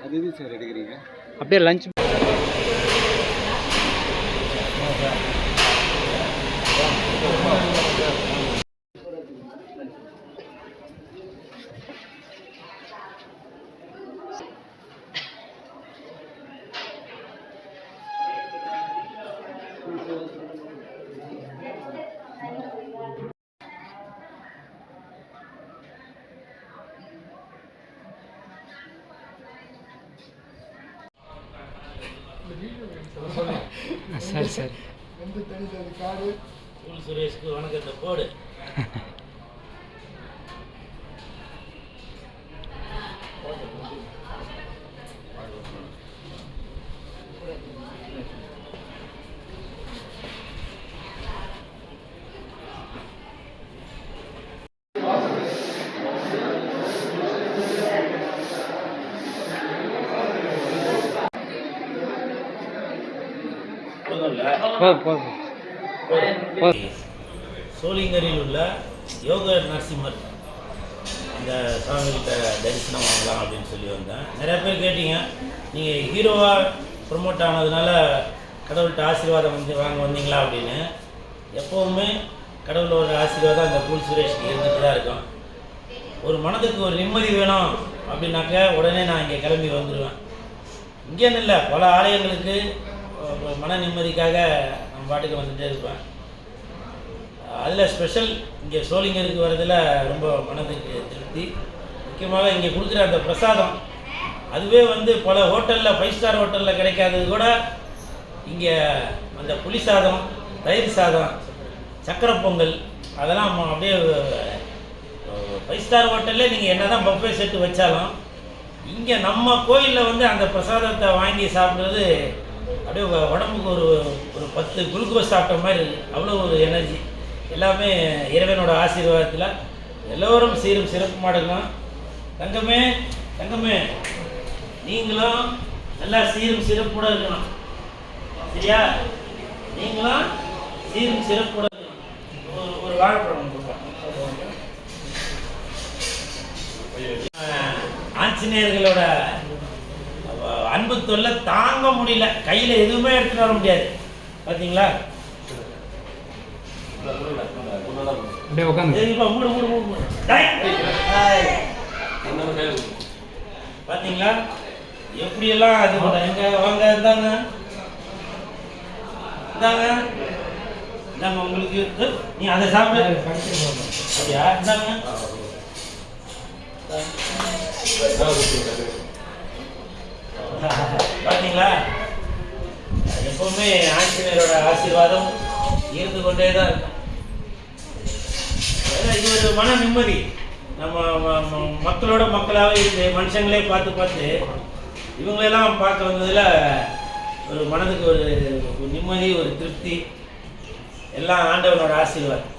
அது எது சார் எடுக்கிறீங்க? அப்படியே லஞ்ச் சரி சரி. சுரேஷ்க்கு வணக்கத்தை போடு. சோளிங்கரில் உள்ள யோக நரசிம்மர் இந்த சாமிகிட்ட தரிசனம் வாங்கலாம் அப்படின்னு சொல்லி வந்தேன். நிறையா பேர் கேட்டீங்க, நீங்கள் ஹீரோவாக ப்ரொமோட் ஆனதுனால கடவுள்கிட்ட ஆசீர்வாதம் வாங்க வந்தீங்களா அப்படின்னு. எப்போவுமே கடவுளோட ஆசீர்வாதம் அந்த கூல் சுரேஷ்க்கு இருந்துட்டு தான் இருக்கும். ஒரு மனதுக்கு ஒரு நிம்மதி வேணும் அப்படின்னாக்க உடனே நான் இங்கே கிளம்பி வந்துடுவேன். இங்கேன்னு இல்லை, பல ஆலயங்களுக்கு மன நிம்மதிக்காக நம்ம பாட்டுக்கு வந்துகிட்டே இருப்பேன். அதில் ஸ்பெஷல் இங்கே சோளிங்கருக்கு வர்றதில் ரொம்ப மனதுக்கு திருப்தி. முக்கியமாக இங்கே கொடுக்குற அந்த பிரசாதம், அதுவே பல ஹோட்டலில் 5 ஸ்டார் ஹோட்டலில் கிடைக்காதது கூட இங்கே அந்த புளி சாதம், தயிர் சாதம், சக்கரை பொங்கல், அதெல்லாம் அப்படியே 5 ஸ்டார் ஹோட்டலில் நீங்கள் என்ன தான் பஃபே செட்டு வச்சாலும் இங்கே நம்ம கோயிலில் அந்த பிரசாதத்தை வாங்கி சாப்பிட்றது அப்படியே உடம்புக்கு ஒரு 10 குளுக்கோஸ் சாப்பிட்ட மாதிரி அவ்வளோ ஒரு எனர்ஜி. எல்லாமே இறைவனோட ஆசீர்வாதத்தில் எல்லோரும் சீரும் சிறப்புமாக இருக்கணும். தங்கமே தங்கமே, நீங்களும் நல்லா சீரும் சிறப்போட இருக்கணும். சரியா? நீங்களும் சீரும் சிறப்போட இருக்கணும். ஒரு வாழைப்பழம் கொடுப்போம். ஆஞ்சநேயர்களோட அன்பு தொல்லை தாங்க முடியல, கையில் எதுவுமே எடுத்துட்டு வர முடியாது. பார்த்தீங்களா? பார்த்தீங்களா எப்படியெல்லாம் அது எங்க வாங்க இருந்தாங்க இந்தாங்க இந்தாங்க உங்களுக்கு. நீ அதை சாப்பிட அப்படியா? இந்தாங்க பார்த்தீங்களா? எப்பவுமே ஆஞ்சநேயரோட ஆசீர்வாதம் இருந்து கொண்டே தான் இருக்கும். இது ஒரு மன நிம்மதி. நம்ம மக்களோட மக்களாகவே இருந்து மனுஷங்களே பார்த்து பார்த்து இவங்களெல்லாம் பார்க்க வந்ததில் ஒரு மனதுக்கு ஒரு நிம்மதி, ஒரு திருப்தி, எல்லாம் ஆண்டவனோட ஆசீர்வாதம்.